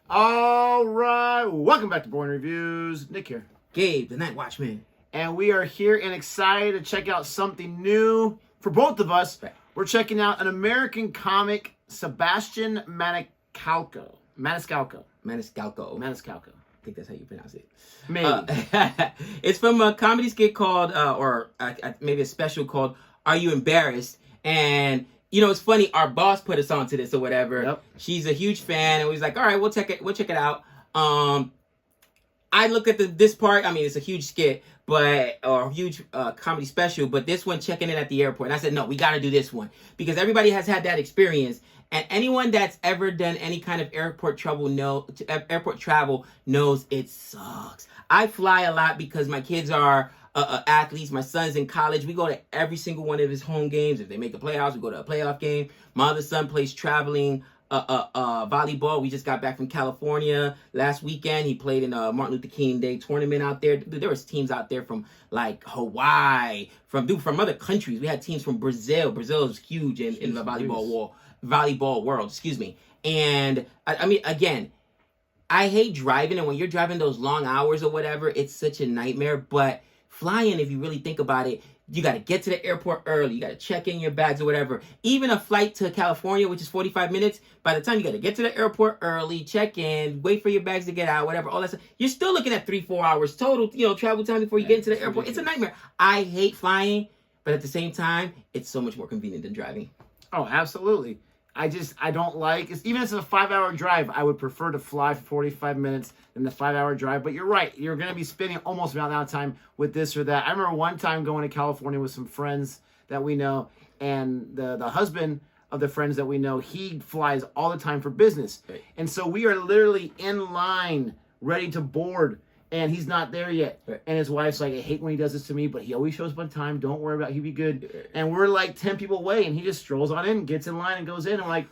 All right, welcome back to Boring Reviews. Nick here. Gabe, the Night Watchman. And we are here and excited to check out something new for both of us. Right. We're checking out an American comic, Sebastian Maniscalco. Maniscalco. Maniscalco. I think that's how you pronounce it. Maybe. It's from a comedy skit called, maybe a special called Are You Embarrassed? And, you know, it's funny, our boss put us onto this or whatever. Yep. She's a huge fan, and we was like, all right, we'll check it out. I look at this part, I mean, it's a huge skit, or a huge comedy special, but this one, checking in at the airport. And I said, no, we got to do this one. Because everybody has had that experience. And anyone that's ever done any kind of airport travel knows it sucks. I fly a lot because my kids are athletes. My son's in college. We go to every single one of his home games. If they make the playoffs, we go to a playoff game. My other son plays traveling volleyball. We just got back from California last weekend. He played in a Martin Luther King Day tournament out there. Dude, there was teams out there from like Hawaii, from other countries. We had teams from Brazil. Brazil is huge in the volleyball world, excuse me. And I mean, again, I hate driving, and when you're driving those long hours or whatever, it's such a nightmare. But flying, if you really think about it, you got to get to the airport early. You got to check in your bags or whatever. Even a flight to California, which is 45 minutes, by the time you got to get to the airport early, check in, wait for your bags to get out, whatever, all that stuff, you're still looking at 3-4 hours total, travel time before you get into the airport. It's a nightmare. I hate flying, but at the same time, it's so much more convenient than driving. Oh, absolutely. I don't like, even if it's a 5-hour drive, I would prefer to fly for 45 minutes than the 5-hour drive. But you're right. You're going to be spending almost about that time with this or that. I remember one time going to California with some friends that we know, and the husband of the friends that we know, he flies all the time for business. Right. And so we are literally in line, ready to board, and he's not there yet. Right. And his wife's like, I hate when he does this to me, but he always shows up on time. Don't worry about it. He'll be good. And we're like 10 people away, and he just strolls on in, gets in line, and goes in. And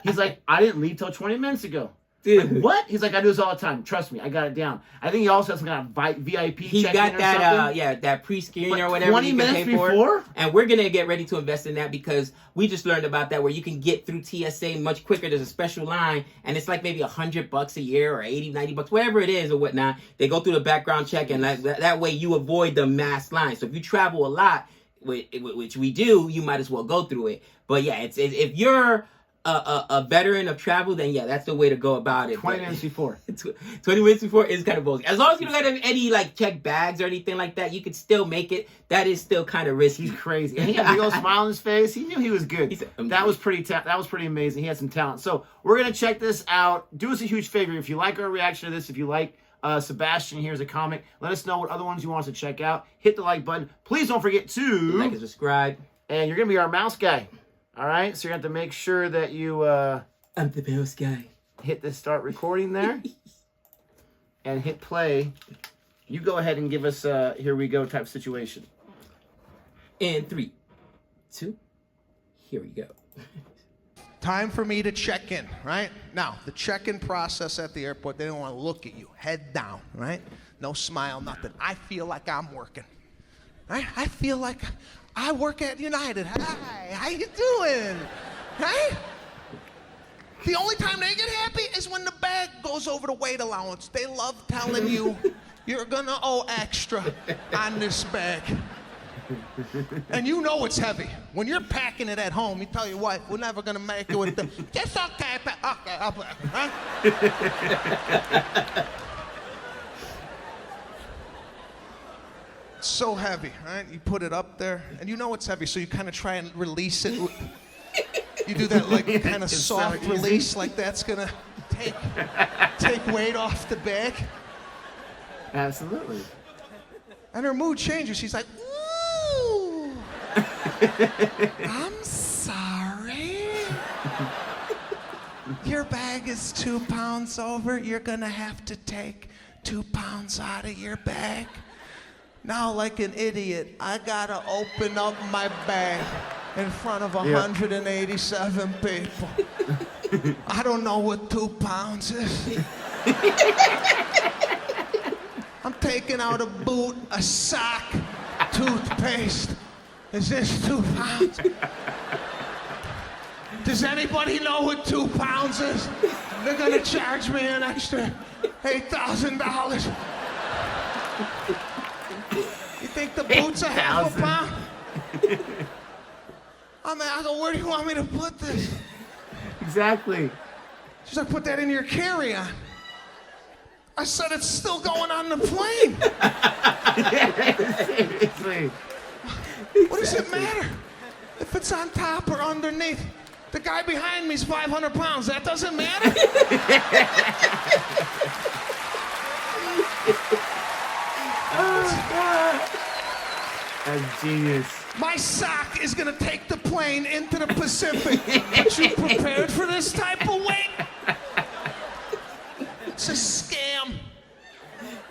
he's like, I didn't leave till 20 minutes ago. Dude. Like, what? He's like, I do this all the time. Trust me, I got it down. I think he also has some kind of VIP He check-in got or that, something. that pre-screening But or whatever. 20 you can minutes pay for. before? And we're going to get ready to invest in that because we just learned about that where you can get through TSA much quicker. There's a special line, and it's like maybe $100 a year or $80, $90, whatever it is or whatnot. They go through the background check, and that way you avoid the mass line. So if you travel a lot, which we do, you might as well go through it. But yeah, it's if you're a veteran of travel, then yeah, that's the way to go about it. 20 minutes before. 20 minutes before is kind of bullshit. As long as you don't have any check bags or anything like that, you could still make it. That is still kind of risky. He's crazy. And he had a big old smile on his face. He knew he was good. Said, that was pretty amazing. He had some talent. So we're gonna check this out. Do us a huge favor if you like our reaction to this. If you like Sebastian here's a comic, let us know what other ones you want us to check out. Hit the like button. Please don't forget to like and subscribe. And you're gonna be our mouse guy. All right, so you have to make sure that you I'm the mouse guy. Hit the start recording there and hit play. You go ahead and give us here we go type situation. In 3, 2, here we go. Time for me to check in, right? Now, the check-in process at the airport, they don't want to look at you. Head down, right? No smile, nothing. I feel like I'm working, right? I feel like I work at United. Hi, how you doing? Right? The only time they get happy is when the bag goes over the weight allowance. They love telling you you're gonna owe extra on this bag. And you know it's heavy. When you're packing it at home, you tell your wife, we're never gonna make it with the, just okay, I'll put it, right? So heavy, right? You put it up there, and you know it's heavy, so you kind of try and release it. You do that kind of soft release, like that's gonna take weight off the bag. Absolutely. And her mood changes. She's like, ooh, I'm sorry. Your bag is 2 pounds over. You're gonna have to take 2 pounds out of your bag. Now, like an idiot, I gotta open up my bag in front of 187 people. I don't know what 2 pounds is. I'm taking out a boot, a sock, toothpaste. Is this 2 pounds? Does anybody know what 2 pounds is? They're gonna charge me an extra $8,000. You think the boots are half a pound? I go, where do you want me to put this? Exactly. She's like, put that in your carry-on. I said, it's still going on the plane. Seriously. What does it matter if it's on top or underneath? The guy behind me is 500 pounds. That doesn't matter. Oh, God. That's genius. My sock is gonna take the plane into the Pacific. But you prepared for this type of weight? It's a scam.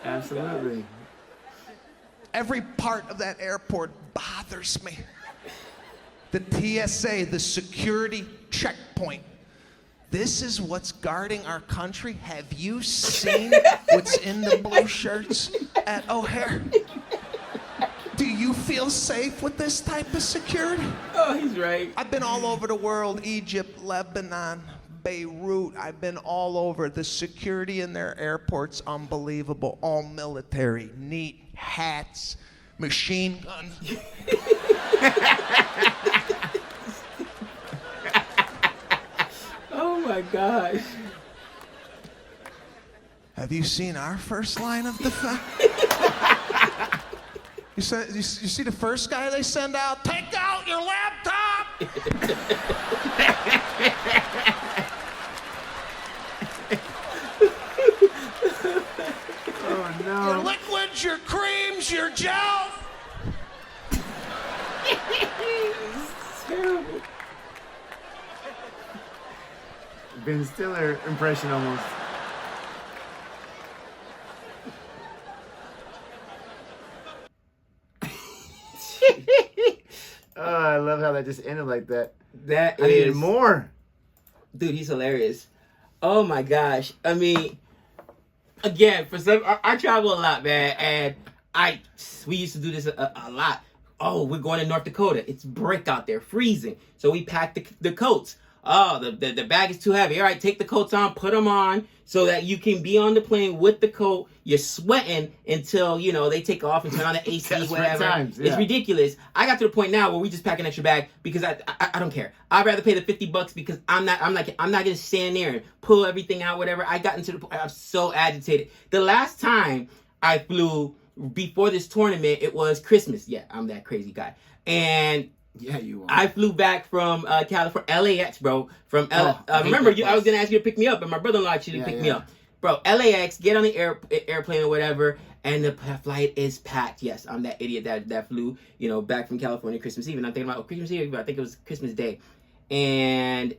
Absolutely. Every part of that airport bothers me. The TSA, the security checkpoint. This is what's guarding our country. Have you seen what's in the blue shirts at O'Hare? Do you feel safe with this type of security? Oh, he's right. I've been all over the world, Egypt, Lebanon, Beirut. I've been all over. The security in their airports, unbelievable. All military, neat, hats, machine guns. Oh my gosh. Have you seen our first line of defense? You see the first guy they send out? Take out your laptop! Oh, no. Your liquids, your creams, your gel. It's terrible. Ben Stiller impression almost. Oh, I love how that just ended like that. That I needed is more. Dude, he's hilarious. Oh my gosh. I mean, again, for some, I travel a lot, man, and we used to do this a lot. Oh, we're going to North Dakota. It's brick out there, freezing. So we packed the coats. Oh, the bag is too heavy. All right, take the coats on, put them on, so that you can be on the plane with the coat. You're sweating until, they take off and turn on the AC, Desperate whatever. times, yeah. It's ridiculous. I got to the point now where we just pack an extra bag because I don't care. I'd rather pay the $50 because I'm not gonna stand there and pull everything out, whatever. I got into the point. I'm so agitated. The last time I flew before this tournament, it was Christmas. Yeah, I'm that crazy guy. And Yeah, you are. I flew back from California, LAX, bro. From I remember, hate that I was place. gonna ask you to pick me up, and my brother-in-law actually Yeah, picked me yeah. up, bro. LAX, get on the airplane or whatever, and the flight is packed. Yes, I'm that idiot that flew, back from California Christmas Eve, and I'm thinking about Christmas Eve, but I think it was Christmas Day, and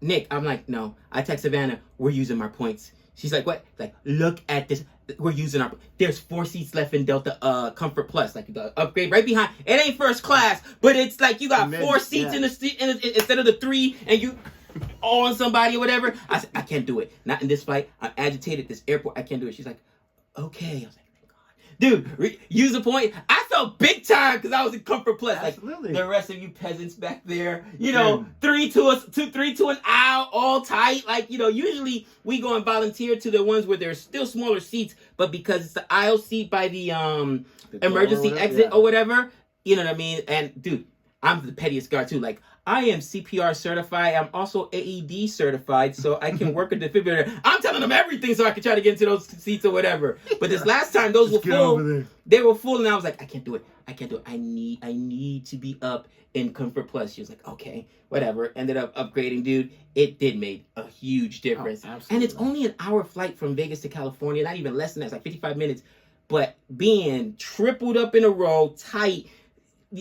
Nick, I'm like, no. I text Savannah, we're using our points. She's like, what? Like, look at this. We're using our. There's 4 seats left in Delta Comfort Plus, like the upgrade right behind. It ain't first class, but it's like you got 4 seats yeah. in the seat instead of the 3, and you on somebody or whatever. I said, I can't do it. Not in this flight. I'm agitated. This airport, I can't do it. She's like, okay. I was like, thank God, dude. Use the point. I felt big time because I was in Comfort Plus. Absolutely. Like the rest of you peasants back there, 3 to an aisle, all tight. Like, usually we go and volunteer to the ones where there's still smaller seats, but because it's the aisle seat by the emergency exit or whatever, you know what I mean? And dude, I'm the pettiest guard too. Like, I am CPR certified. I'm also AED certified, so I can work a defibrillator. I'm telling them everything so I can try to get into those seats or whatever. But this last time, those were Get over full. there. They were full, and I was like, I can't do it. I need to be up in Comfort Plus. She was like, okay, whatever. Ended up upgrading, dude. It did make a huge difference. Oh, absolutely. And it's only an hour flight from Vegas to California, not even less than that. It's like 55 minutes. But being tripled up in a row, tight,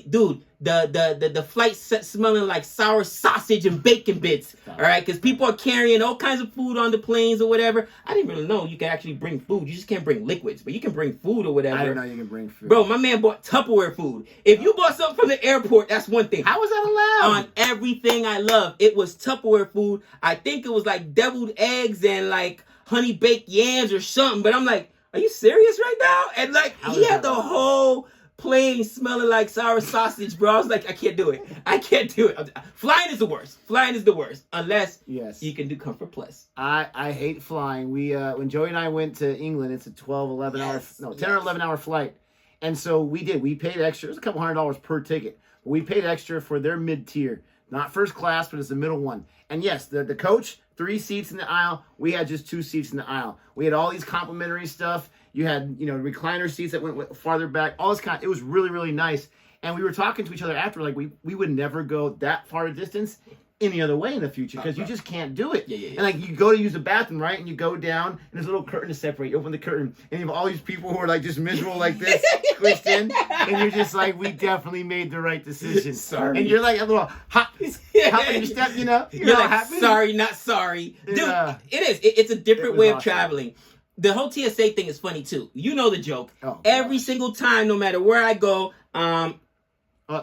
dude, the flight smelling like sour sausage and bacon bits, all right? Because people are carrying all kinds of food on the planes or whatever. I didn't really know you can actually bring food. You just can't bring liquids, but you can bring food or whatever. I didn't know you can bring food. Bro, my man bought Tupperware food. If you bought something from the airport, that's one thing. How was that allowed? On everything I love, it was Tupperware food. I think it was like deviled eggs and like honey baked yams or something. But I'm like, are you serious right now? And like, How he is had that the allowed? whole plane smelling like sour sausage, bro. I was like, I can't do it. I can't do it. Flying is the worst. Flying is the worst. Unless you can do Comfort Plus. I hate flying. We when Joey and I went to England, it's a 10 or 11 hour flight. And so we paid extra. It was a couple $100 per ticket. But we paid extra for their mid-tier. Not first class, but it's the middle one. And yes, the coach, 3 seats in the aisle. We had just 2 seats in the aisle. We had all these complimentary stuff. You had, recliner seats that went farther back. All this it was really, really nice. And we were talking to each other after, like, we would never go that far a distance any other way in the future because you just can't do it. Yeah. And like you go to use the bathroom, right? And you go down and there's a little curtain to separate. You open the curtain and you have all these people who are like just miserable like this, squished in, and you're just like, we definitely made the right decision. Sorry. And you're like a little hop in your step, You're like, sorry, not sorry. Dude, it is. It's a different way of traveling. The whole TSA thing is funny too. You know the joke. Every single time, no matter where I go,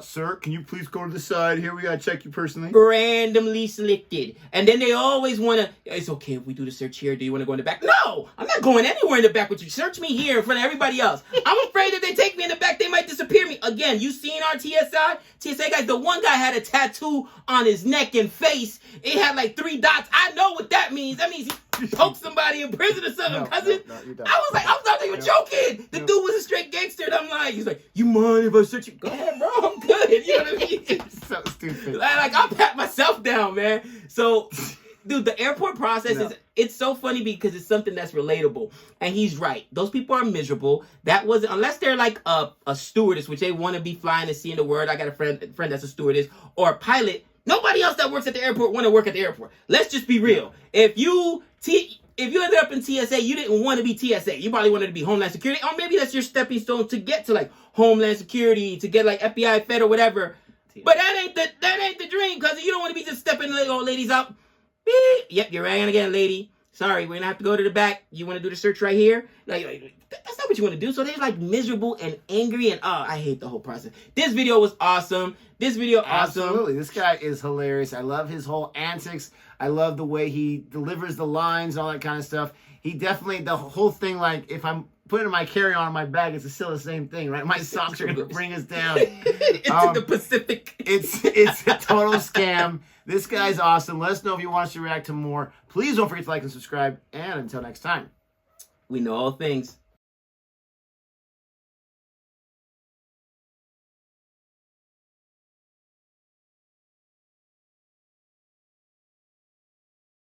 sir, can you please go to the side here? We gotta check you personally. Randomly selected. And then they always want to, it's okay if we do the search here. Do you want to go in the back? No, I'm not going anywhere in the back with you. Search me here in front of everybody else. I'm afraid if they take me in the back, they might disappear me. Again, you seen our TSA guys? The one guy had a tattoo on his neck and face. It had like 3 dots. I know what that means. That means he poked somebody in prison or something, cousin. No, I was like, I thought they were joking. The dude was a straight gangster. And I'm like, he's like, you mind if I search you? Go ahead, bro. I'm good. You know what I mean? It's so stupid. Like, I'll pat myself down, man. So, dude, the airport process it's so funny because it's something that's relatable. And he's right. Those people are miserable. That wasn't, unless they're like a stewardess, which they want to be flying and seeing the world. I got a friend that's a stewardess, or a pilot. Nobody else that works at the airport want to work at the airport. Let's just be real. If you ended up in TSA, you didn't want to be TSA. You probably wanted to be Homeland Security. Or maybe that's your stepping stone to get to like Homeland Security, to get like FBI, Fed, or whatever. But that ain't the dream, because you don't want to be just stepping the old ladies up. Beep. Yep, you're ringing again, lady. Sorry, we're gonna have to go to the back. You want to do the search right here? Like that's not what you want to do. So they're like miserable and angry, and I hate the whole process. This video was awesome. Absolutely. This guy is hilarious. I love his whole antics. I love the way he delivers the lines, all that kind of stuff. He definitely, the whole thing, like, if I'm putting my carry-on in my bag, it's still the same thing, right? My socks are going to bring us down. Into the Pacific. It's a total scam. This guy's awesome. Let us know if you want us to react to more. Please don't forget to like and subscribe. And until next time. We know all things.